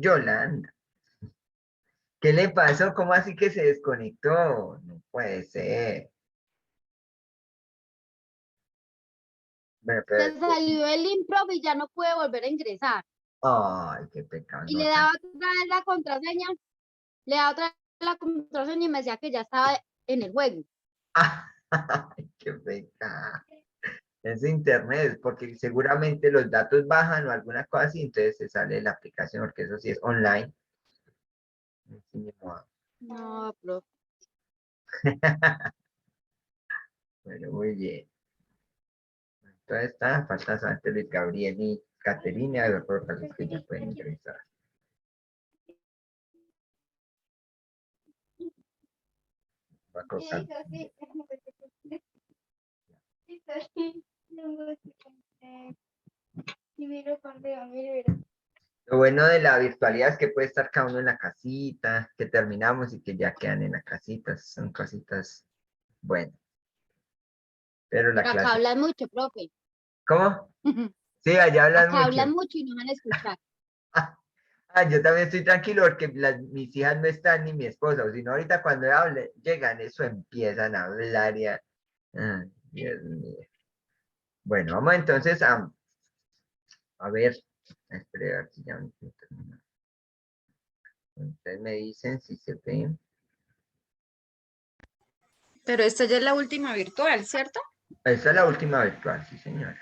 Yolanda, ¿qué le pasó? ¿Cómo así que se desconectó? No puede ser. Bueno, Se salió el improv y ya no puede volver a ingresar. ay, qué pecado. Y No, le daba otra vez la contraseña, le daba otra vez la contraseña y me decía que ya estaba en el juego. ay, qué pecado. Es internet, porque seguramente los datos bajan o alguna cosa así, entonces se sale la aplicación, porque eso sí es online. Sí, ni modo. No, profe. Bueno, muy bien. Entonces está, falta solamente Luis Gabriel y Caterina, de acuerdo para los que ya pueden ingresar. Va a colocar. Lo bueno de la virtualidad es que puede estar cada uno en la casita, que terminamos y que ya quedan en la casita. Son cositas buenas. Pero la Pero acá clase. hablan mucho, profe. ¿Cómo? Sí, allá hablan Acá mucho. hablan mucho y no van a escuchar. Yo también estoy tranquilo porque mis hijas no están ni mi esposa, o si no, ahorita cuando hable, llegan, eso empiezan a hablar ya. Ay, Dios mío. Bueno, vamos entonces a ver, espera, a ver si ya me terminó. Ustedes me dicen si se ven. Pero esta ya es la última virtual, ¿cierto? Esta es la última virtual, sí, señora.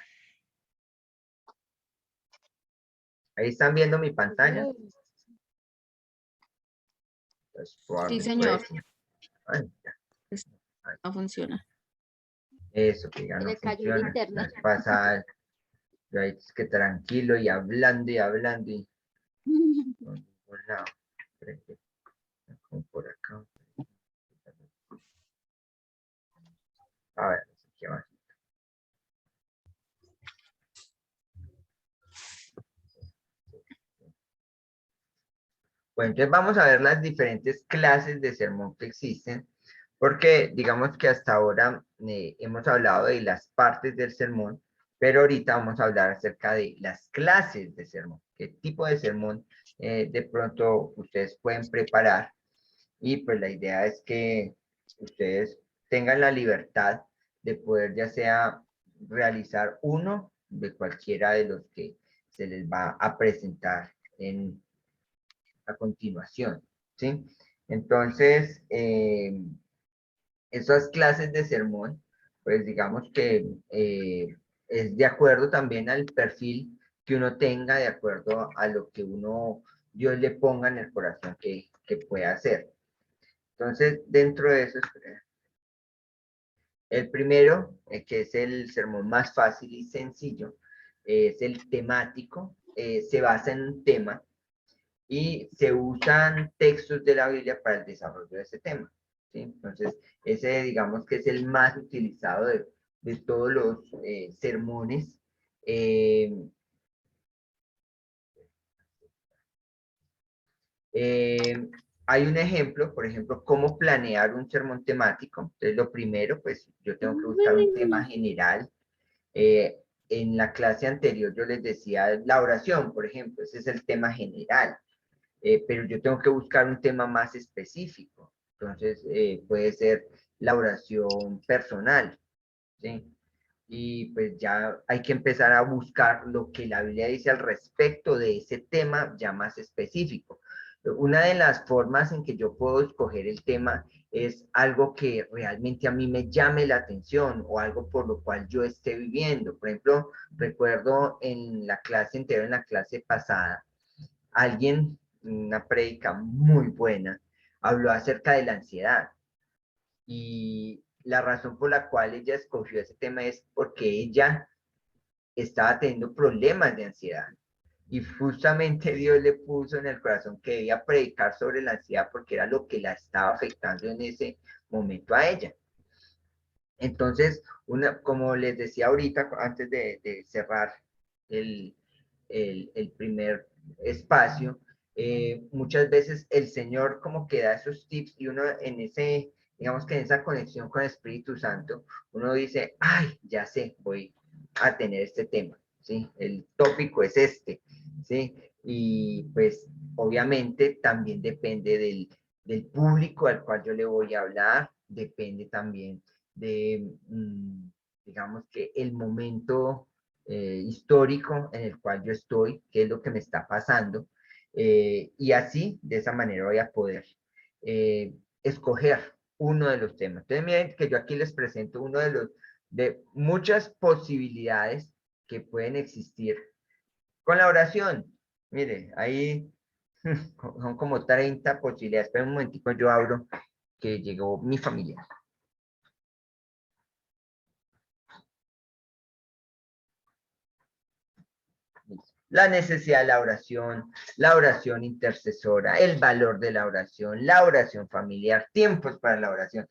Ahí están viendo mi pantalla. Pues, Sí, pues, señor. ay, ya. No funciona. Eso, que ya Se no le cayó el funciona. La internet. vez pasada, yo ahí es que tranquilo y hablando y hablando y por ningún lado. Como por acá. A ver, ¿qué más? Bueno, entonces vamos a ver las diferentes clases de sermón que existen, porque digamos que hasta ahora hemos hablado de las partes del sermón, pero ahorita vamos a hablar acerca de las clases de sermón, qué tipo de sermón de pronto ustedes pueden preparar y pues la idea es que ustedes tengan la libertad de poder ya sea realizar uno de cualquiera de los que se les va a presentar a continuación, ¿sí? Entonces, esas clases de sermón, pues digamos que es de acuerdo también al perfil que uno tenga, de acuerdo a lo que Dios le ponga en el corazón que pueda hacer. Entonces, dentro de eso, el primero, que es el sermón más fácil y sencillo, es el temático, se basa en un tema y se usan textos de la Biblia para el desarrollo de ese tema, ¿sí? Entonces, ese digamos que es el más utilizado de todos los sermones. Eh, eh, Hay un ejemplo, por ejemplo, cómo planear un sermón temático. Entonces, lo primero, pues yo tengo que buscar un tema general. Eh, en la clase anterior yo les decía la oración, por ejemplo, ese es el tema general. Pero yo tengo que buscar un tema más específico. Entonces, puede ser la oración personal, ¿sí? Y pues ya hay que empezar a buscar lo que la Biblia dice al respecto de ese tema ya más específico. Una de las formas en que yo puedo escoger el tema es algo que realmente a mí me llame la atención o algo por lo cual yo esté viviendo. Por ejemplo, recuerdo en la clase entera, en la clase pasada, alguien, una prédica muy buena, habló acerca de la ansiedad. Y la razón por la cual ella escogió ese tema es porque ella estaba teniendo problemas de ansiedad. Y justamente Dios le puso en el corazón que debía predicar sobre la ansiedad porque era lo que la estaba afectando en ese momento a ella. Entonces, como les decía ahorita, antes de cerrar el, el primer espacio, muchas veces el Señor como que da esos tips y uno en ese, digamos que en esa conexión con el Espíritu Santo, uno dice, ay, ya sé, voy a tener este tema, ¿sí? El tópico es este, ¿sí? y pues obviamente también depende del público al cual yo le voy a hablar, depende también de, digamos que el momento histórico en el cual yo estoy, qué es lo que me está pasando, y así, de esa manera voy a poder escoger uno de los temas. Entonces, miren que yo aquí les presento uno de muchas posibilidades que pueden existir con la oración. Mire, ahí son como 30 posibilidades. Espera un momentico, yo abro que llegó mi familia. La necesidad de la oración intercesora, el valor de la oración familiar, tiempos para la oración.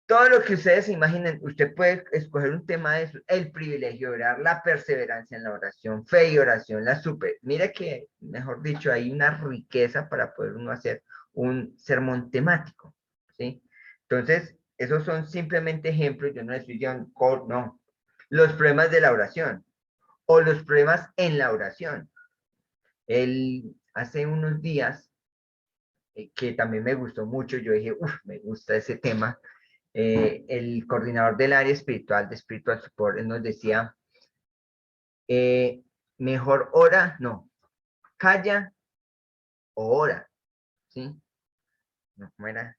Todo lo que ustedes se imaginen, usted puede escoger un tema de eso, el privilegio de orar, la perseverancia en la oración, fe y oración, mire que, mejor dicho, hay una riqueza para poder uno hacer un sermón temático, ¿sí? Entonces, esos son simplemente ejemplos, yo no estoy diciendo, no, los problemas de la oración o los problemas en la oración. Hace unos días, que también me gustó mucho, yo dije, me gusta ese tema, el coordinador del área espiritual de Spiritual Support, él nos decía, mejor ora, no, calla o ora, ¿sí? No, ¿cómo era?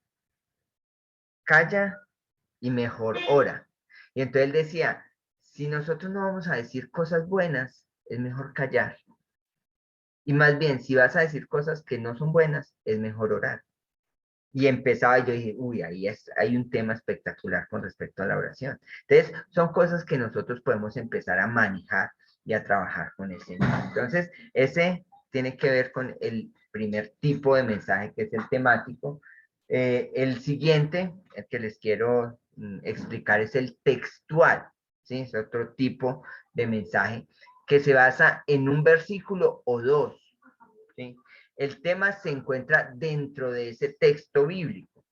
Calla y mejor ora. Y entonces él decía, si nosotros no vamos a decir cosas buenas, es mejor callar. Y más bien, si vas a decir cosas que no son buenas, es mejor orar. Y empezaba, yo dije, ahí hay un tema espectacular con respecto a la oración. Entonces, son cosas que nosotros podemos empezar a manejar y a trabajar con el Señor. Entonces, ese tiene que ver con el primer tipo de mensaje, que es el temático. El siguiente, el que les quiero explicar, es el textual, ¿sí? Es otro tipo de mensaje que se basa en un versículo o dos, ¿sí? El tema se encuentra dentro de ese texto bíblico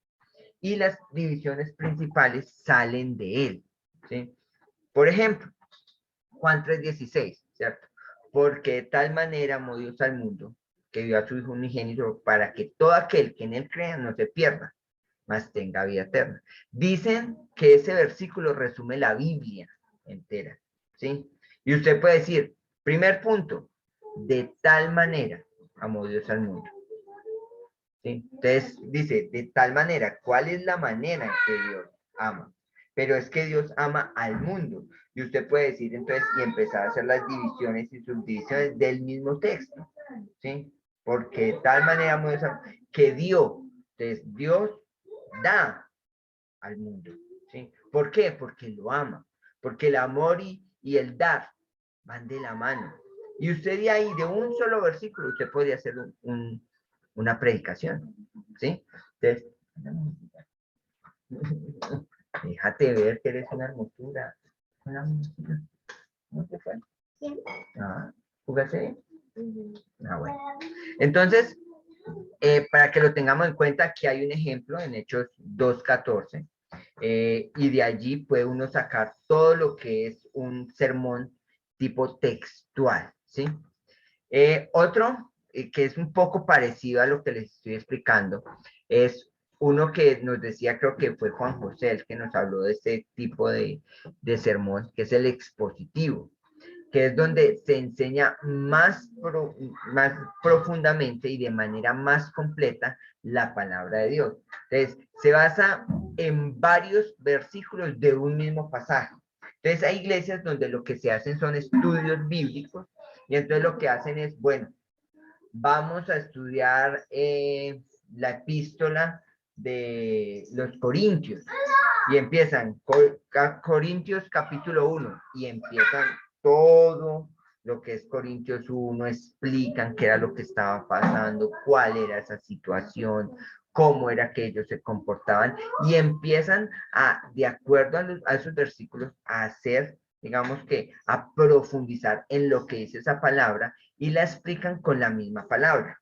y las divisiones principales salen de él, ¿sí? Por ejemplo, Juan 3:16, ¿cierto? Porque de tal manera amó Dios al mundo que dio a su Hijo unigénito para que todo aquel que en él crea no se pierda, mas tenga vida eterna. Dicen que ese versículo resume la Biblia entera, ¿sí? Y usted puede decir, primer punto, de tal manera amó Dios al mundo. ¿Sí? Entonces dice, de tal manera, ¿cuál es la manera en que Dios ama? Pero es que Dios ama al mundo. Y usted puede decir entonces y empezar a hacer las divisiones y subdivisiones del mismo texto. ¿Sí? Porque de tal manera amó Dios que dio. Entonces Dios da al mundo. ¿Sí? ¿Por qué? Porque lo ama. Porque el amor y el dar van de la mano. Y usted de ahí, de un solo versículo, usted puede hacer una predicación, ¿sí? Entonces, déjate ver que eres una hermosura. Una hermosura. ¿No te fue? Sí. Ah, ¿jugaste? Ah, bueno. Entonces, para que lo tengamos en cuenta, aquí hay un ejemplo en Hechos 2:14, y de allí puede uno sacar todo lo que es un sermón tipo textual, ¿sí? Otro que es un poco parecido a lo que les estoy explicando es uno que nos decía, creo que fue Juan José, el que nos habló de este tipo de sermón, que es el expositivo, que es donde se enseña más profundamente y de manera más completa la palabra de Dios. Entonces, se basa en varios versículos de un mismo pasaje. Entonces, hay iglesias donde lo que se hacen son estudios bíblicos y entonces lo que hacen es, bueno, vamos a estudiar la epístola de los Corintios y empiezan Corintios capítulo 1 y empiezan todo lo que es Corintios 1, explican qué era lo que estaba pasando, cuál era esa situación, cómo era que ellos se comportaban y empiezan de acuerdo a esos versículos, a hacer, digamos que, a profundizar en lo que dice esa palabra y la explican con la misma palabra,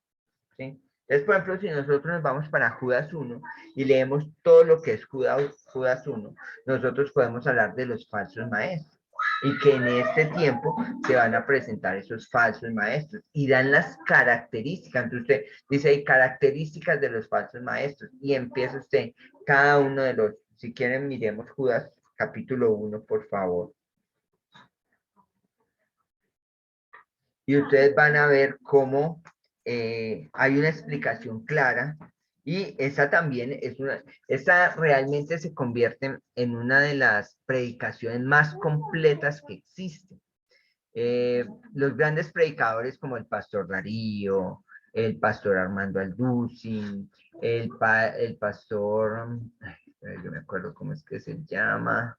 ¿sí? Entonces, por ejemplo, si nosotros nos vamos para Judas 1 y leemos todo lo que es Judas 1, nosotros podemos hablar de los falsos maestros, y que en este tiempo se van a presentar esos falsos maestros y dan las características. Entonces usted dice, hay características de los falsos maestros y empieza usted cada uno de los, si quieren miremos Judas capítulo 1, por favor. Y ustedes van a ver cómo hay una explicación clara y esa también esa realmente se convierte en una de las predicaciones más completas que existen. Los grandes predicadores como el pastor Darío, el pastor Armando Alducin, el pastor, yo me acuerdo cómo es que se llama,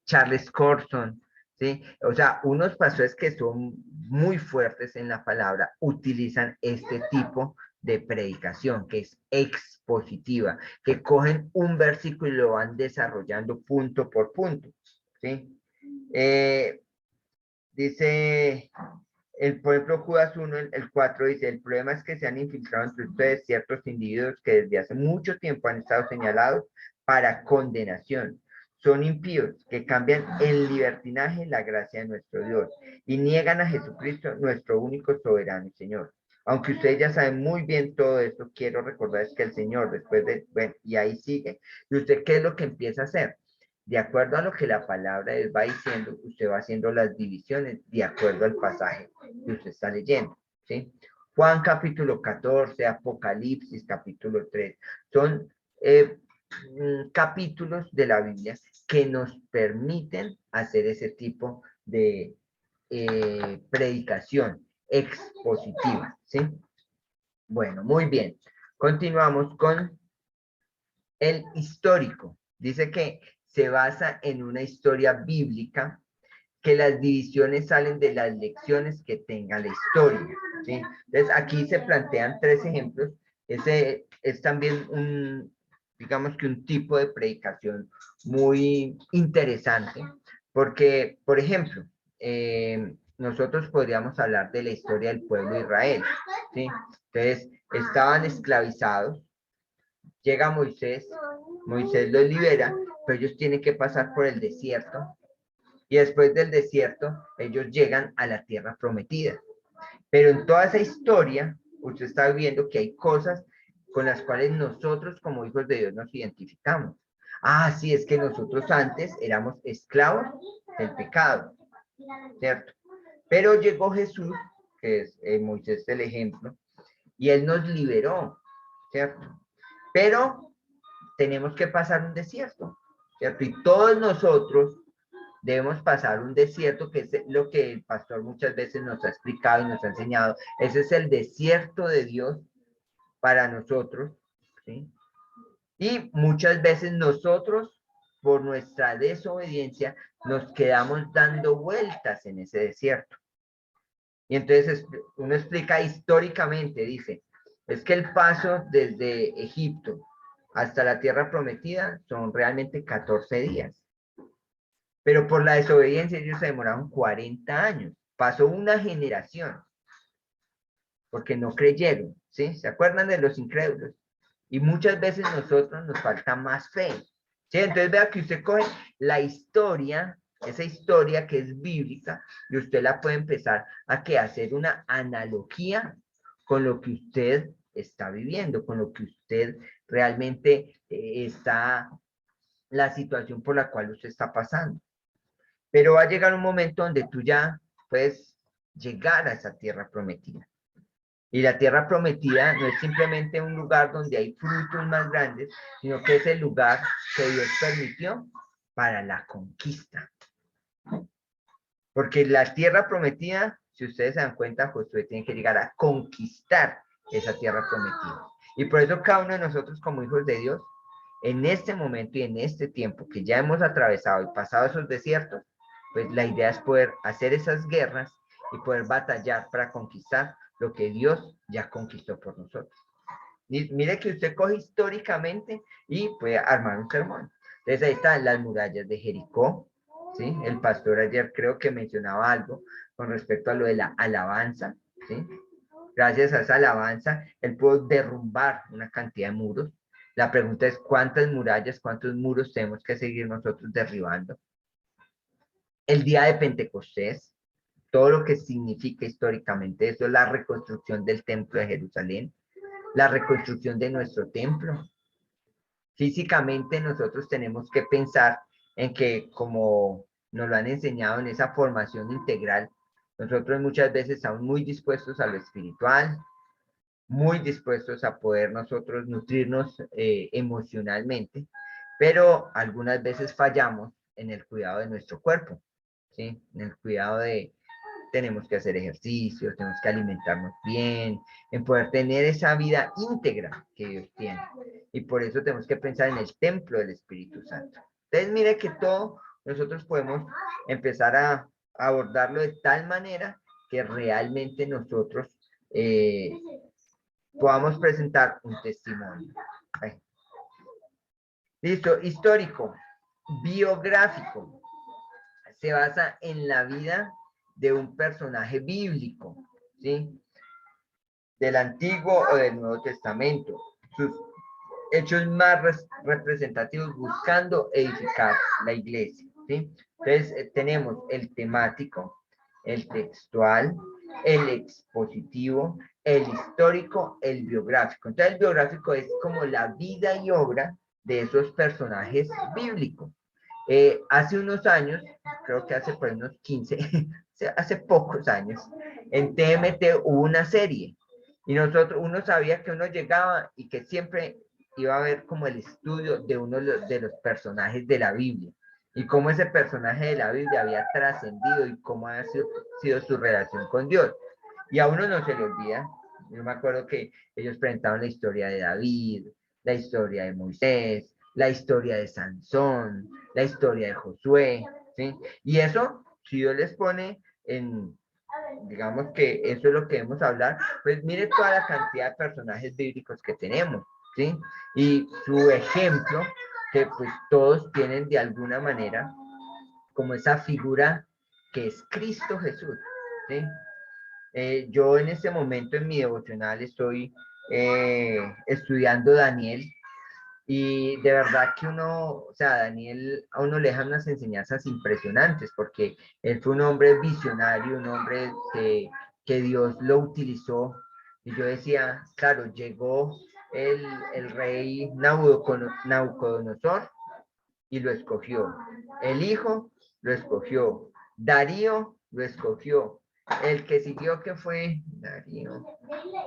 Charles Corson, ¿sí? O sea, unos pastores que son muy fuertes en la palabra utilizan este tipo de predicación que es expositiva, que cogen un versículo y lo van desarrollando punto por punto, ¿sí? Dice, por ejemplo, Judas 1, el 4 dice, el problema es que se han infiltrado entre ustedes ciertos individuos que desde hace mucho tiempo han estado señalados para condenación. Son impíos que cambian en libertinaje la gracia de nuestro Dios y niegan a Jesucristo, nuestro único soberano y Señor. Aunque ustedes ya saben muy bien todo esto, quiero recordarles que el Señor, después de, bueno, y ahí sigue. ¿Y usted qué es lo que empieza a hacer? De acuerdo a lo que la palabra de Dios va diciendo, usted va haciendo las divisiones de acuerdo al pasaje que usted está leyendo, ¿sí? Juan capítulo 14, Apocalipsis capítulo 3, son capítulos de la Biblia que nos permiten hacer ese tipo de predicación expositiva, ¿sí? Bueno, muy bien. Continuamos con el histórico. Dice que se basa en una historia bíblica, que las divisiones salen de las lecciones que tenga la historia, ¿sí? Entonces, aquí se plantean tres ejemplos. Ese es también digamos que un tipo de predicación muy interesante, porque, por ejemplo, nosotros podríamos hablar de la historia del pueblo de Israel, ¿sí? Entonces, estaban esclavizados, llega Moisés, Moisés los libera, pero ellos tienen que pasar por el desierto y después del desierto ellos llegan a la tierra prometida. Pero en toda esa historia, usted está viendo que hay cosas con las cuales nosotros como hijos de Dios nos identificamos. Ah, sí, es que nosotros antes éramos esclavos del pecado, ¿cierto? Pero llegó Jesús, que es Moisés el ejemplo, y él nos liberó, ¿cierto? Pero tenemos que pasar un desierto, ¿cierto? Y todos nosotros debemos pasar un desierto, que es lo que el pastor muchas veces nos ha explicado y nos ha enseñado. Ese es el desierto de Dios para nosotros, ¿sí? Y muchas veces nosotros, por nuestra desobediencia, nos quedamos dando vueltas en ese desierto. Y entonces uno explica históricamente, dice, es que el paso desde Egipto hasta la tierra prometida son realmente 14 días. Pero por la desobediencia ellos se demoraron 40 años. Pasó una generación porque no creyeron, ¿sí? ¿Se acuerdan de los incrédulos? Y muchas veces nosotros nos falta más fe, ¿sí? Entonces vea que usted coge la historia, esa historia que es bíblica, y usted la puede empezar a hacer una analogía con lo que usted está viviendo, con lo que usted realmente está, la situación por la cual usted está pasando. Pero va a llegar un momento donde tú ya puedes llegar a esa tierra prometida. Y la tierra prometida no es simplemente un lugar donde hay frutos más grandes, sino que es el lugar que Dios permitió para la conquista. Porque la tierra prometida, si ustedes se dan cuenta, Josué tiene que llegar a conquistar esa tierra prometida. Y por eso cada uno de nosotros como hijos de Dios, en este momento y en este tiempo que ya hemos atravesado y pasado esos desiertos, pues la idea es poder hacer esas guerras y poder batallar para conquistar lo que Dios ya conquistó por nosotros. Y mire que usted coge históricamente y puede armar un sermón. Entonces ahí están las murallas de Jericó, ¿sí? El pastor ayer creo que mencionaba algo con respecto a lo de la alabanza, ¿sí? Gracias a esa alabanza, él pudo derrumbar una cantidad de muros. La pregunta es, ¿cuántas murallas, cuántos muros tenemos que seguir nosotros derribando? el día de Pentecostés, todo lo que significa históricamente eso, la reconstrucción del templo de Jerusalén, la reconstrucción de nuestro templo. Físicamente nosotros tenemos que pensar en que, como nos lo han enseñado en esa formación integral, nosotros muchas veces estamos muy dispuestos a lo espiritual, muy dispuestos a poder nosotros nutrirnos emocionalmente, pero algunas veces fallamos en el cuidado de nuestro cuerpo, ¿sí? En el cuidado de, tenemos que hacer ejercicios, tenemos que alimentarnos bien, en poder tener esa vida íntegra que Dios tiene. Y por eso tenemos que pensar en el templo del Espíritu Santo. Entonces, mire que todo nosotros podemos empezar a abordarlo de tal manera que realmente nosotros podamos presentar un testimonio. Ahí. Listo, histórico, biográfico. Se basa en la vida de un personaje bíblico, ¿sí? Del Antiguo o del Nuevo Testamento. Sus hechos más representativos buscando edificar la iglesia, ¿sí? Entonces, tenemos el temático, el textual, el expositivo, el histórico, el biográfico. Entonces, el biográfico es como la vida y obra de esos personajes bíblicos. Hace unos años, creo que hace por unos 15, hace pocos años, en TMT hubo una serie y uno sabía que uno llegaba y que siempre iba a ver como el estudio de uno de los personajes de la Biblia y cómo ese personaje de la Biblia había trascendido y cómo ha sido su relación con Dios. Y a uno no se le olvida. Yo me acuerdo que ellos presentaban la historia de David, la historia de Moisés, la historia de Sansón, la historia de Josué, ¿sí? Y eso, si Dios les pone en, digamos que eso es lo que debemos hablar, pues mire toda la cantidad de personajes bíblicos que tenemos, ¿sí? Y su ejemplo, que pues todos tienen de alguna manera como esa figura que es Cristo Jesús, ¿sí? Yo en este momento en mi devocional estoy estudiando Daniel y de verdad que uno, o sea, Daniel a uno le deja unas enseñanzas impresionantes porque él fue un hombre visionario, un hombre que Dios lo utilizó. Y yo decía, claro, llegó el rey Nabucodonosor y lo escogió. El hijo lo escogió. Darío lo escogió. El que siguió que fue Darío,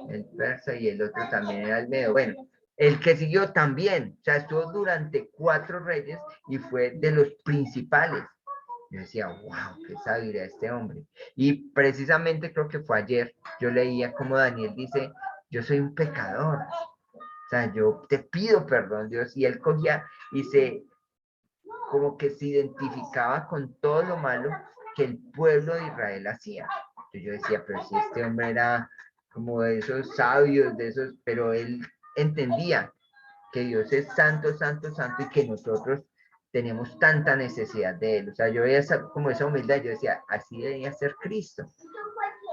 el persa y el otro también era el medio. Bueno, el que siguió también, o sea, estuvo durante 4 reyes y fue de los principales. Yo decía, wow, qué sabiduría este hombre. Y precisamente creo que fue ayer, yo leía como Daniel dice, yo soy un pecador. O sea, yo te pido perdón, Dios. Y él cogía y como que se identificaba con todo lo malo que el pueblo de Israel hacía. Entonces yo decía, pero si este hombre era como de esos sabios, de esos, pero él entendía que Dios es santo, santo, santo y que nosotros tenemos tanta necesidad de él. O sea, yo veía como esa humildad, yo decía, así debería ser Cristo.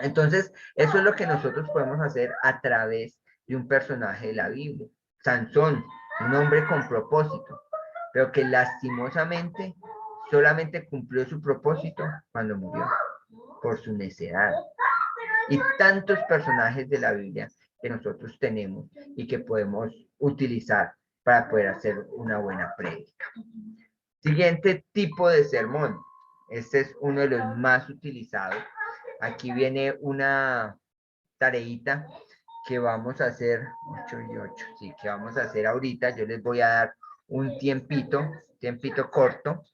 Entonces, eso es lo que nosotros podemos hacer a través de un personaje de la Biblia. Sansón, un hombre con propósito, pero que lastimosamente solamente cumplió su propósito cuando murió, por su necedad. Y tantos personajes de la Biblia que nosotros tenemos y que podemos utilizar para poder hacer una buena prédica. Siguiente tipo de sermón. Este es uno de los más utilizados. Aquí viene una tareita que vamos a hacer, 8 y 8, sí, que vamos a hacer ahorita. Yo les voy a dar un tiempito corto,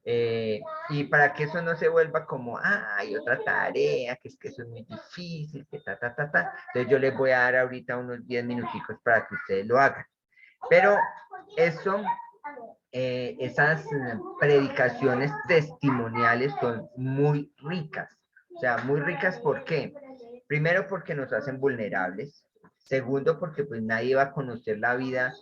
y para que eso no se vuelva como, hay otra tarea, que es que eso es muy difícil, que entonces yo les voy a dar ahorita unos 10 minuticos para que ustedes lo hagan. Pero eso, esas predicaciones testimoniales son muy ricas. O sea, muy ricas, ¿por qué? Primero, porque nos hacen vulnerables. Segundo, porque pues nadie va a conocer la vida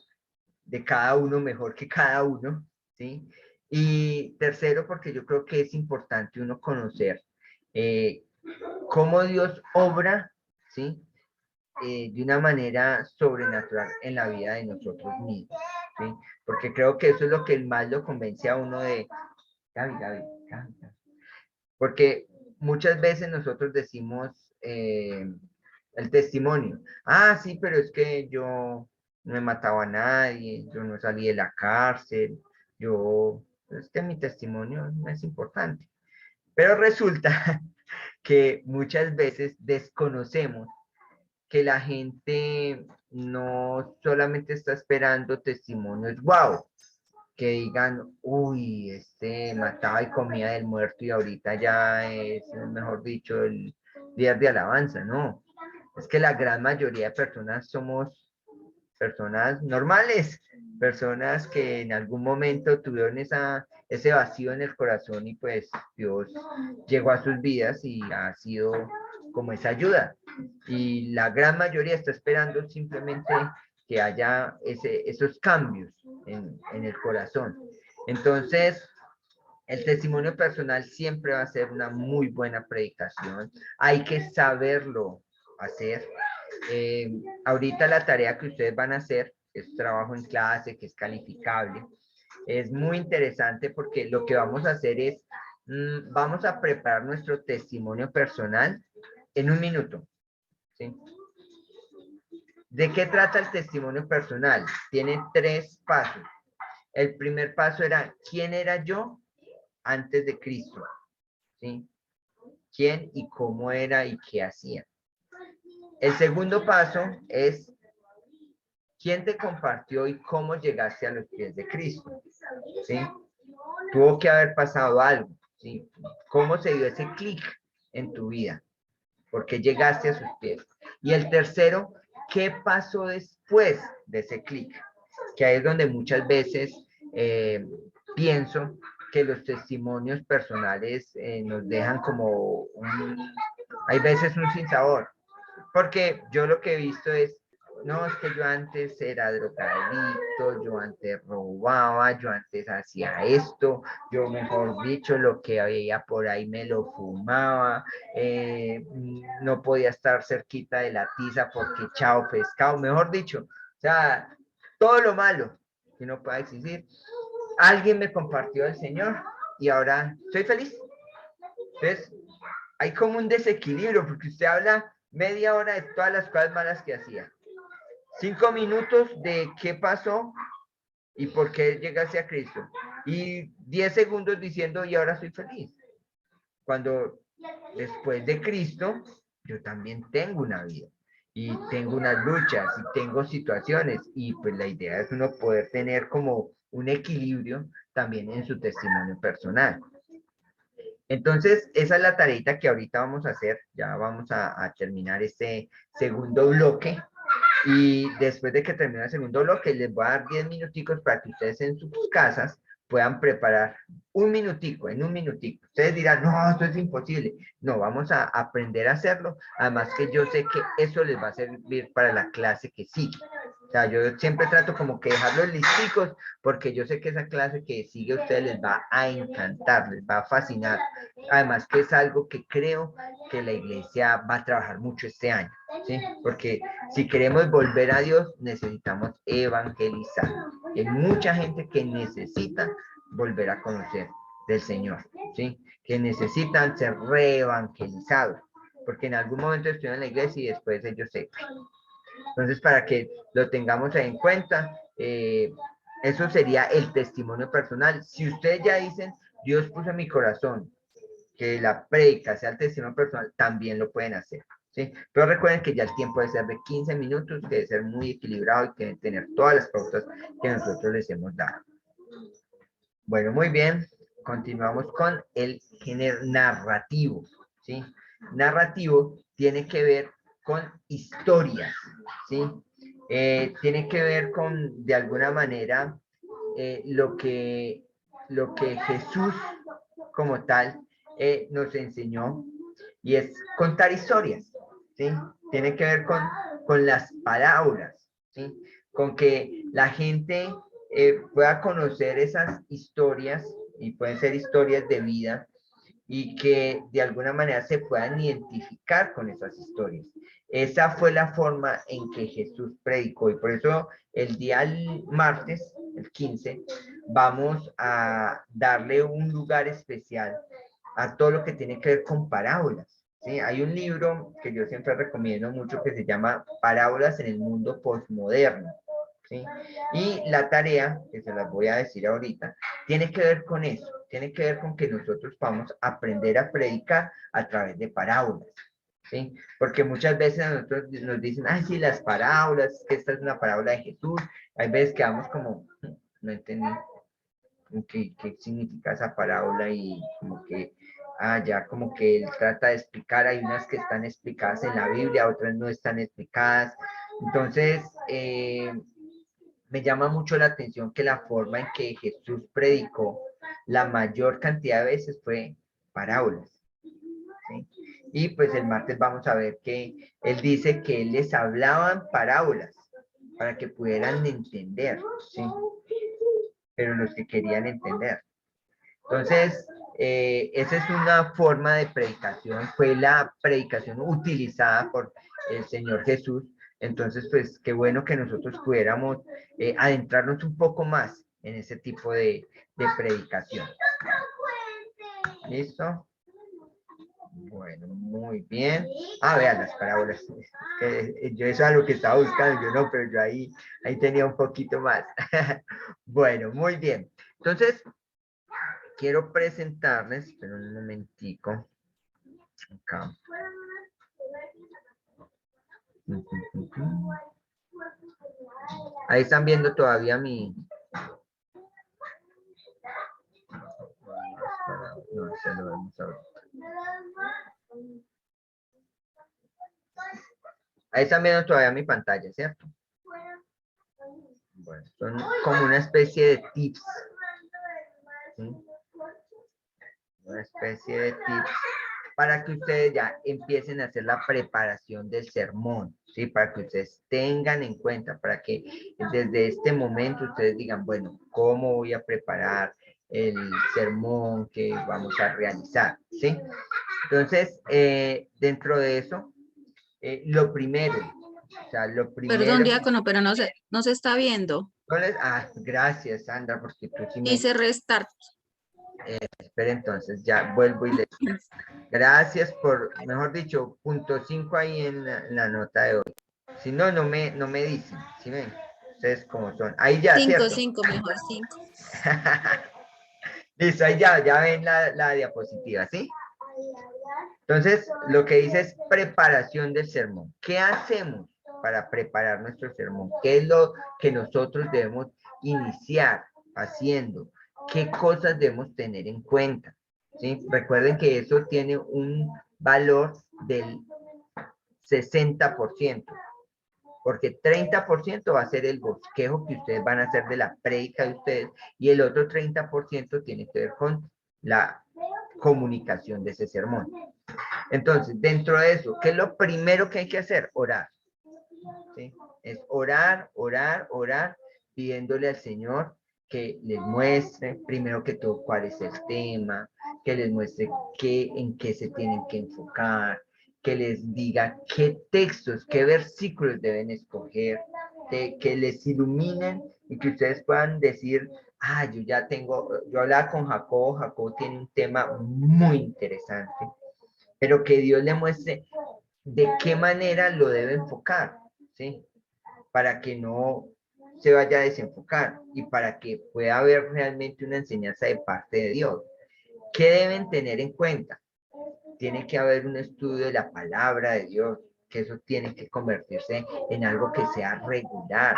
de cada uno mejor que cada uno, ¿sí? Y tercero, porque yo creo que es importante uno conocer cómo Dios obra, ¿sí? De una manera sobrenatural en la vida de nosotros mismos, ¿sí? Porque creo que eso es lo que más lo convence a uno de, Gaby, Porque muchas veces nosotros decimos el testimonio. Ah, sí, pero es que yo no he matado a nadie, yo no salí de la cárcel, es que mi testimonio no es importante. Pero resulta que muchas veces desconocemos que la gente no solamente está esperando testimonios, wow, que digan, uy, este mataba y comía del muerto y ahorita ya es, mejor dicho, el día de alabanza, no. Es que la gran mayoría de personas somos personas normales, personas que en algún momento tuvieron ese vacío en el corazón y pues Dios llegó a sus vidas y ha sido como esa ayuda. Y la gran mayoría está esperando simplemente que haya esos cambios en el corazón. Entonces, el testimonio personal siempre va a ser una muy buena predicación. Hay que saberlo hacer. Ahorita la tarea que ustedes van a hacer es trabajo en clase, que es calificable. Es muy interesante porque lo que vamos a hacer es, vamos a preparar nuestro testimonio personal en un minuto. ¿Sí? ¿De qué trata el testimonio personal? Tiene 3 pasos. El primer paso era, ¿quién era yo antes de Cristo? ¿Sí? ¿Quién y cómo era y qué hacía? El segundo paso es, ¿quién te compartió y cómo llegaste a los pies de Cristo? ¿Sí? Tuvo que haber pasado algo. ¿Sí? ¿Cómo se dio ese clic en tu vida? ¿Por qué llegaste a sus pies? Y el tercero, ¿qué pasó después de ese clic? Que ahí es donde muchas veces pienso que los testimonios personales nos dejan como hay veces un sinsabor, porque yo lo que he visto es, no, es que yo antes era drogadicto, yo antes robaba, yo antes hacía esto, yo mejor dicho, lo que había por ahí me lo fumaba, no podía estar cerquita de la tiza porque chao pescado, mejor dicho, o sea, todo lo malo que no pueda existir. Alguien me compartió el Señor y ahora soy feliz. Entonces, hay como un desequilibrio porque usted habla media hora de todas las cosas malas que hacía. 5 minutos de qué pasó y por qué llegaste a Cristo. Y 10 segundos diciendo, y ahora soy feliz. Cuando después de Cristo, yo también tengo una vida. Y tengo unas luchas y tengo situaciones. Y pues la idea es uno poder tener como un equilibrio también en su testimonio personal. Entonces, esa es la tareita que ahorita vamos a hacer. Ya vamos a terminar este segundo bloque. Y después de que termine el segundo bloque, les voy a dar 10 minuticos para que ustedes en sus casas puedan preparar un minutico, en un minutico. Ustedes dirán, no, esto es imposible. No, vamos a aprender a hacerlo. Además que yo sé que eso les va a servir para la clase que sigue. O sea, yo siempre trato como que dejarlos listicos porque yo sé que esa clase que sigue a ustedes les va a encantar, les va a fascinar. Además que es algo que creo que la iglesia va a trabajar mucho este año, ¿sí? Porque si queremos volver a Dios, necesitamos evangelizar. Hay mucha gente que necesita volver a conocer del Señor, ¿sí? Que necesitan ser reevangelizados, porque en algún momento estuvieron en la iglesia y después ellos se... Entonces, para que lo tengamos en cuenta, eso sería el testimonio personal. Si ustedes ya dicen, Dios puso en mi corazón que la predica sea el testimonio personal, también lo pueden hacer. ¿Sí? Pero recuerden que ya el tiempo debe ser de 15 minutos, que debe ser muy equilibrado y que debe tener todas las pautas que nosotros les hemos dado. Bueno, muy bien. Continuamos con el género narrativo. ¿Sí? Narrativo tiene que ver con historias. ¿Sí? Tiene que ver con, de alguna manera, lo que Jesús como tal nos enseñó y es contar historias, ¿sí? Tiene que ver con las palabras, ¿sí? Con que la gente pueda conocer esas historias y pueden ser historias de vida y que de alguna manera se puedan identificar con esas historias. Esa fue la forma en que Jesús predicó y por eso el día martes, el 15, vamos a darle un lugar especial a todo lo que tiene que ver con parábolas. ¿Sí? Hay un libro que yo siempre recomiendo mucho que se llama Parábolas en el mundo postmoderno. ¿Sí? Y la tarea, que se las voy a decir ahorita, tiene que ver con eso, tiene que ver con que nosotros vamos a aprender a predicar a través de parábolas. ¿Sí? Porque muchas veces a nosotros nos dicen, ay, sí, las parábolas, que esta es una parábola de Jesús. Hay veces que vamos como, no entendí qué significa esa parábola y como que, ya como que él trata de explicar, hay unas que están explicadas en la Biblia, otras no están explicadas. Entonces, me llama mucho la atención que la forma en que Jesús predicó la mayor cantidad de veces fue parábolas. ¿Sí? Y pues el martes vamos a ver que él dice que él les hablaba en parábolas para que pudieran entender, ¿sí? Pero los que querían entender. Entonces, esa es una forma de predicación, fue la predicación utilizada por el Señor Jesús. Entonces, pues qué bueno que nosotros pudiéramos adentrarnos un poco más en ese tipo de predicación. ¿Listo? Bueno, muy bien. Vean las parábolas. Yo eso es lo que estaba buscando, yo no, pero yo ahí tenía un poquito más. Bueno, muy bien. Entonces, quiero presentarles, pero un momentico. Acá. Ahí están viendo todavía mi... No, se lo vemos ahora. Ahí están viendo todavía mi pantalla, ¿cierto? Bueno, son como una especie de tips. ¿Sí? Una especie de tips para que ustedes ya empiecen a hacer la preparación del sermón, ¿sí? Para que ustedes tengan en cuenta, para que desde este momento ustedes digan, bueno, ¿cómo voy a preparar el sermón que vamos a realizar? ¿Sí? Entonces, dentro de eso, lo primero, o sea, lo Perdón, primero... diácono, pero no se está viendo. Gracias, Sandra, porque tú sí me... Dice restart. Espera, entonces, ya vuelvo y le... Gracias por, mejor dicho, punto 5 ahí en la nota de hoy. Si no, no me dicen, ¿sí ven? Ustedes como son. Ahí ya, 5, ¿cierto? 5, mejor 5. Listo, ahí ya ven la diapositiva, ¿sí? Entonces, lo que dice es preparación del sermón. ¿Qué hacemos para preparar nuestro sermón? ¿Qué es lo que nosotros debemos iniciar haciendo? ¿Qué cosas debemos tener en cuenta? ¿Sí? Recuerden que eso tiene un valor del 60%, porque 30% va a ser el bosquejo que ustedes van a hacer de la prédica de ustedes y el otro 30% tiene que ver con la comunicación de ese sermón. Entonces, dentro de eso, ¿qué es lo primero que hay que hacer? Orar. ¿Sí? Es orar, pidiéndole al Señor que les muestre, primero que todo, cuál es el tema, que les muestre en qué se tienen que enfocar, que les diga qué textos, qué versículos deben escoger, que les iluminen y que ustedes puedan decir, yo hablaba con Jacob tiene un tema muy interesante, pero que Dios le muestre de qué manera lo debe enfocar, ¿sí? Para que no se vaya a desenfocar y para que pueda haber realmente una enseñanza de parte de Dios. ¿Qué deben tener en cuenta? Tiene que haber un estudio de la palabra de Dios, que eso tiene que convertirse en algo que sea regular,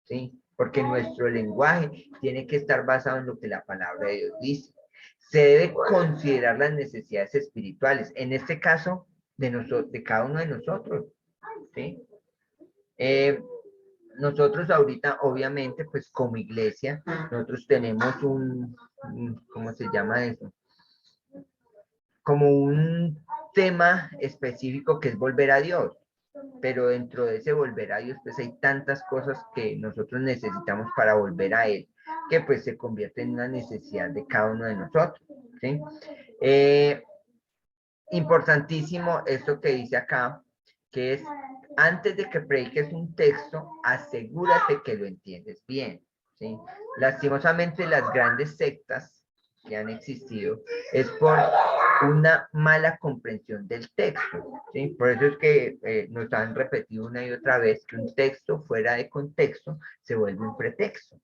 ¿sí? Porque nuestro lenguaje tiene que estar basado en lo que la palabra de Dios dice. Se debe considerar las necesidades espirituales, en este caso, de cada uno de nosotros, ¿sí? Nosotros ahorita, obviamente, pues como iglesia, nosotros tenemos ¿cómo se llama eso? Como un tema específico que es volver a Dios, pero dentro de ese volver a Dios, pues hay tantas cosas que nosotros necesitamos para volver a Él, que pues se convierte en una necesidad de cada uno de nosotros, ¿sí? Importantísimo esto que dice acá, que es, antes de que prediques un texto, asegúrate que lo entiendes bien, ¿sí? Lastimosamente las grandes sectas que han existido es por una mala comprensión del texto, ¿sí? Por eso es que nos han repetido una y otra vez que un texto fuera de contexto se vuelve un pretexto,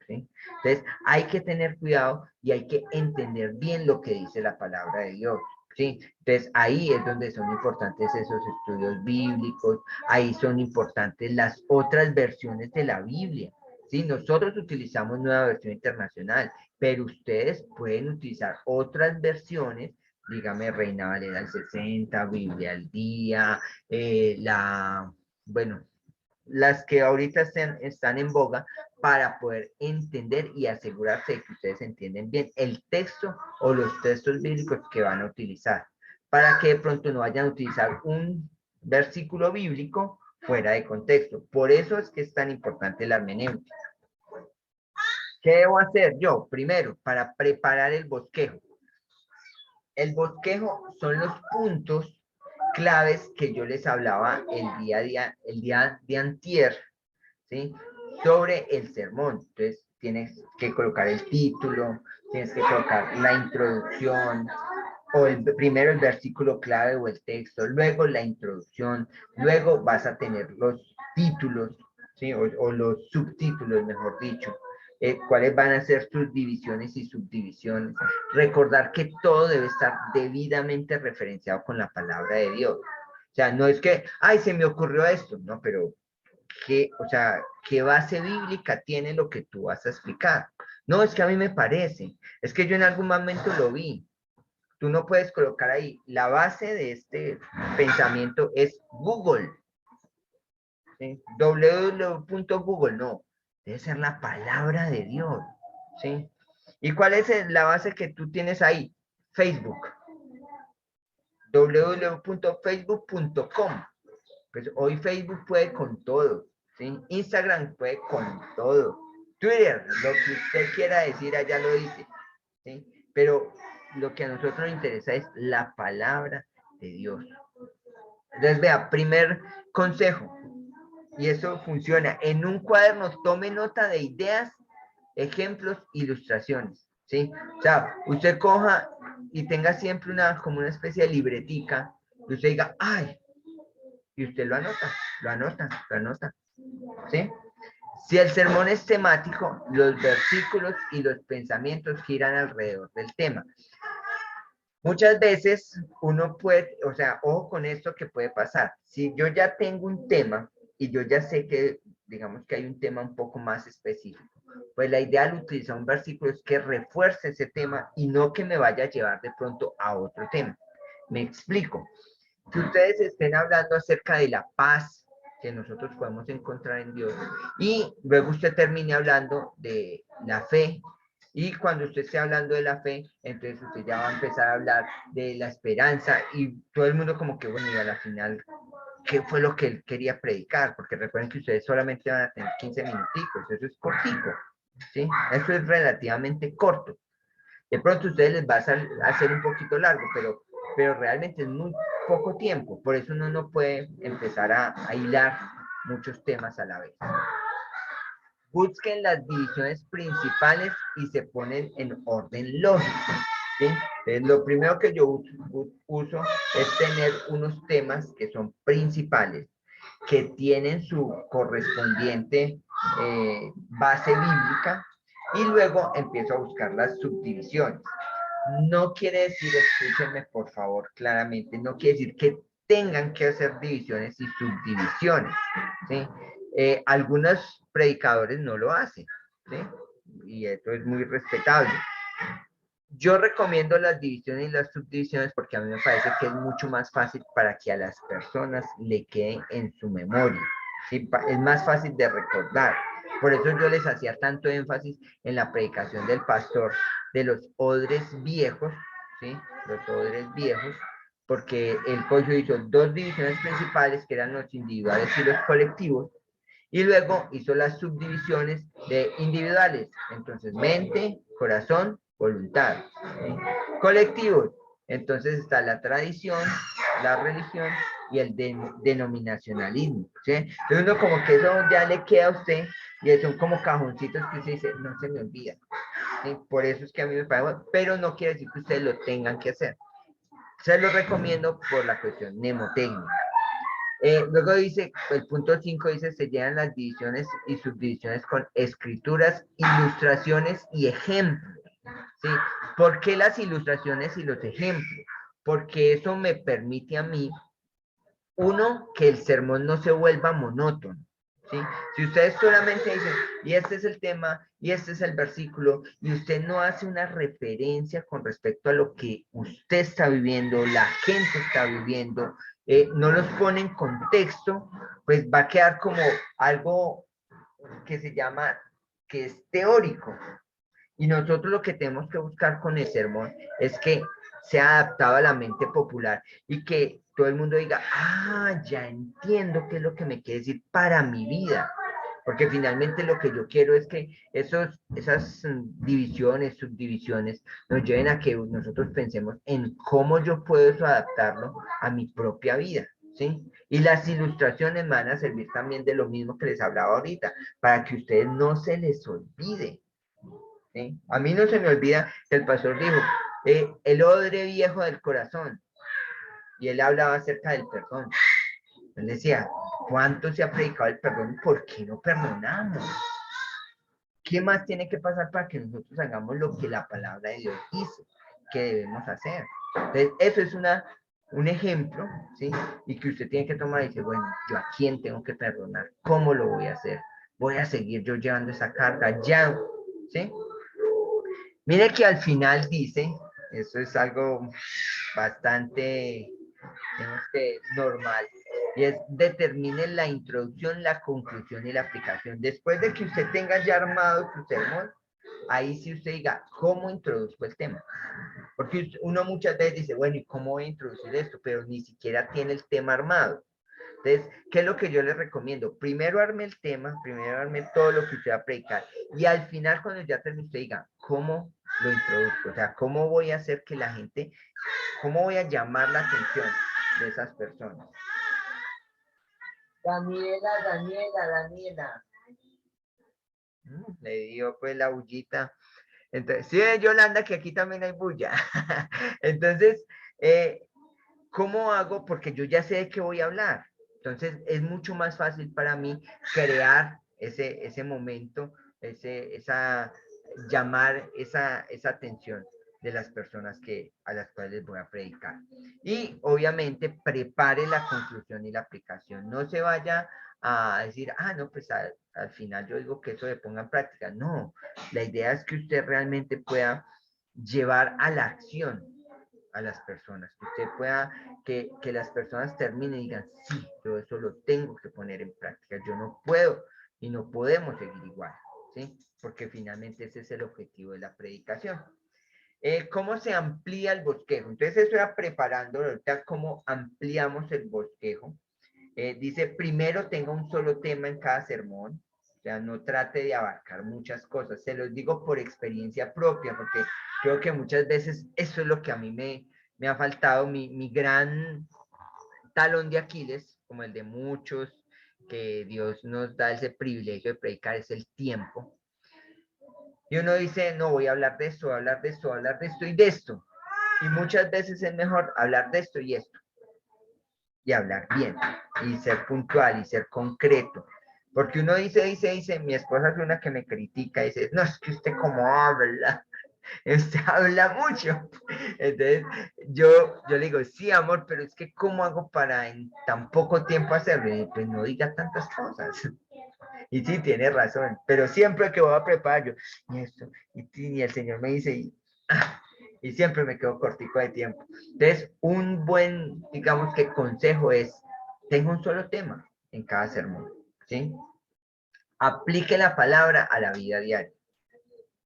¿sí? Entonces, hay que tener cuidado y hay que entender bien lo que dice la palabra de Dios, ¿sí? Entonces, ahí es donde son importantes esos estudios bíblicos, ahí son importantes las otras versiones de la Biblia, ¿sí? Nosotros utilizamos Nueva Versión Internacional, pero ustedes pueden utilizar otras versiones, dígame Reina Valera al 60, Biblia al Día, bueno, las que ahorita están en boga para poder entender y asegurarse de que ustedes entienden bien el texto o los textos bíblicos que van a utilizar, para que de pronto no vayan a utilizar un versículo bíblico fuera de contexto. Por eso es que es tan importante la hermenéutica. ¿Qué debo hacer yo? Primero, para preparar el bosquejo. El bosquejo son los puntos claves que yo les hablaba el día de antier, ¿sí? Sobre el sermón. Entonces, tienes que colocar el título, tienes que colocar la introducción, o primero el versículo clave o el texto, luego la introducción, luego vas a tener los títulos, ¿sí? O los subtítulos, mejor dicho, cuáles van a ser sus divisiones y subdivisiones. Recordar que todo debe estar debidamente referenciado con la palabra de Dios. O sea, no es que, ay, se me ocurrió esto, no, pero o sea, ¿qué base bíblica tiene lo que tú vas a explicar? No, es que a mí me parece, es que yo en algún momento lo vi. Tú no puedes colocar ahí, la base de este pensamiento es Google. ¿Sí? www.google, no, debe ser la palabra de Dios. ¿Sí? ¿Y cuál es la base que tú tienes ahí? Facebook. www.facebook.com. Pues hoy Facebook puede con todo, ¿sí? Instagram puede con todo. Twitter, lo que usted quiera decir, allá lo dice, ¿sí? Pero lo que a nosotros nos interesa es la palabra de Dios. Entonces, vea, primer consejo, y eso funciona, en un cuaderno tome nota de ideas, ejemplos, ilustraciones, ¿sí? O sea, usted coja y tenga siempre como una especie de libretica, y usted diga, ay, y usted lo anota, lo anota, lo anota, ¿sí? Si el sermón es temático, los versículos y los pensamientos giran alrededor del tema. Muchas veces uno puede, o sea, ojo con esto que puede pasar. Si yo ya tengo un tema y yo ya sé que, digamos que hay un tema un poco más específico, pues la idea al utilizar un versículo es que refuerce ese tema y no que me vaya a llevar de pronto a otro tema. Me explico. Que ustedes estén hablando acerca de la paz que nosotros podemos encontrar en Dios y luego usted termine hablando de la fe y cuando usted esté hablando de la fe, entonces usted ya va a empezar a hablar de la esperanza y todo el mundo como que, bueno, y a la final, ¿qué fue lo que él quería predicar? Porque recuerden que ustedes solamente van a tener 15 minuticos, eso es cortico, ¿sí? Eso es relativamente corto. De pronto a ustedes les va a hacer un poquito largo, pero realmente es muy poco tiempo, por eso uno no puede empezar a hilar muchos temas a la vez. Busquen las divisiones principales y se ponen en orden lógico, ¿sí? Entonces, lo primero que yo uso es tener unos temas que son principales, que tienen su correspondiente base bíblica, y luego empiezo a buscar las subdivisiones. No quiere decir, escúchenme por favor claramente, no quiere decir que tengan que hacer divisiones y subdivisiones, ¿sí? Algunos predicadores no lo hacen, ¿sí? Y esto es muy respetable. Yo recomiendo las divisiones y las subdivisiones porque a mí me parece que es mucho más fácil para que a las personas le queden en su memoria, ¿sí? Es más fácil de recordar. Por eso yo les hacía tanto énfasis en la predicación del pastor de los odres viejos, ¿sí? Los odres viejos, porque el cojo hizo dos divisiones principales que eran los individuales y los colectivos, y luego hizo las subdivisiones de individuales, entonces mente, corazón, voluntad. ¿Sí? Colectivos, entonces está la tradición, la religión y el denominacionalismo. ¿Sí? Entonces uno como que eso ya le queda a usted y son como cajoncitos que usted dice, no se me olvida. ¿Sí? Por eso es que a mí me parece, pero no quiere decir que ustedes lo tengan que hacer. Se lo recomiendo por la cuestión mnemotécnica. Luego dice, el punto 5 dice, se llenan las divisiones y subdivisiones con escrituras, ilustraciones y ejemplos. ¿Sí? ¿Por qué las ilustraciones y los ejemplos? Porque eso me permite a mí, uno, que el sermón no se vuelva monótono. ¿Sí? Si ustedes solamente dicen, y este es el tema, y este es el versículo, y usted no hace una referencia con respecto a lo que usted está viviendo, la gente está viviendo, no los pone en contexto, pues va a quedar como algo que se llama, que es teórico. Y nosotros lo que tenemos que buscar con el sermón es que sea adaptado a la mente popular y que todo el mundo diga, ah, ya entiendo qué es lo que me quiere decir para mi vida. Porque finalmente lo que yo quiero es que esas divisiones, subdivisiones, nos lleven a que nosotros pensemos en cómo yo puedo eso adaptarlo a mi propia vida, ¿sí? Y las ilustraciones me van a servir también de lo mismo que les hablaba ahorita, para que ustedes no se les olvide. ¿Sí? A mí no se me olvida que el pastor dijo, el odre viejo del corazón, y él hablaba acerca del perdón. Él decía, ¿cuánto se ha predicado el perdón? ¿Por qué no perdonamos? ¿Qué más tiene que pasar para que nosotros hagamos lo que la palabra de Dios dice que debemos hacer? Entonces, eso es un ejemplo, ¿sí? Y que usted tiene que tomar y decir, bueno, ¿yo a quién tengo que perdonar? ¿Cómo lo voy a hacer? ¿Voy a seguir yo llevando esa carga? Ya, ¿sí? Mire que al final dice, eso es algo bastante, digamos que normal, y es determine la introducción, la conclusión y la aplicación. Después de que usted tenga ya armado su sermón, ahí sí usted diga, ¿cómo introduzco el tema? Porque uno muchas veces dice, bueno, ¿y cómo voy a introducir esto? Pero ni siquiera tiene el tema armado. Entonces, ¿qué es lo que yo les recomiendo? Primero arme el tema, primero arme todo lo que usted va a predicar, y al final cuando ya termine usted diga, ¿cómo lo introduzco? O sea, ¿cómo voy a hacer que la gente, cómo voy a llamar la atención de esas personas? Daniela. Le dio pues la bullita. Entonces, sí, Yolanda, que aquí también hay bulla. Entonces, ¿cómo hago? Porque yo ya sé de qué voy a hablar. Entonces, es mucho más fácil para mí crear ese momento, llamar esa atención de las personas a las cuales les voy a predicar. Y obviamente prepare la conclusión y la aplicación. No se vaya a decir, ah, no, pues al final yo digo que eso se ponga en práctica. No, la idea es que usted realmente pueda llevar a la acción a las personas, que usted pueda, que las personas terminen y digan, sí, yo eso lo tengo que poner en práctica, yo no puedo y no podemos seguir igual, ¿sí? Porque finalmente ese es el objetivo de la predicación. ¿Cómo se amplía el bosquejo? Entonces eso era preparando ahorita cómo ampliamos el bosquejo. Dice, primero tenga un solo tema en cada sermón, o sea, no trate de abarcar muchas cosas. Se los digo por experiencia propia, porque creo que muchas veces eso es lo que a mí me ha faltado, mi gran talón de Aquiles, como el de muchos, que Dios nos da ese privilegio de predicar, es el tiempo. Y uno dice, no, voy a hablar de esto, voy a hablar de esto, voy a hablar de esto y de esto. Y muchas veces es mejor hablar de esto y esto. Y hablar bien, y ser puntual, y ser concreto. Porque uno dice, mi esposa es una que me critica, y dice, no, es que usted como habla, usted habla mucho. Entonces, yo le digo, sí, amor, pero es que ¿cómo hago para en tan poco tiempo hacerlo? Y pues no diga tantas cosas. Y sí, tiene razón, pero siempre que voy a preparar yo, y esto, y el Señor me dice, y siempre me quedo cortico de tiempo. Entonces, un buen, digamos que consejo es, tenga un solo tema en cada sermón, ¿sí? Aplique la palabra a la vida diaria.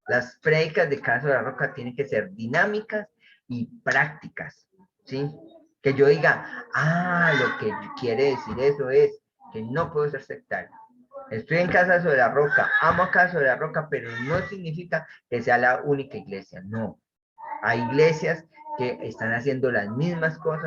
Las prédicas de Casa de la Roca tienen que ser dinámicas y prácticas, ¿sí? Que yo diga, ah, lo que quiere decir eso es que no puedo ser sectario. Estoy en Casa sobre la Roca, amo a Casa sobre la Roca, pero no significa que sea la única iglesia, no. Hay iglesias que están haciendo las mismas cosas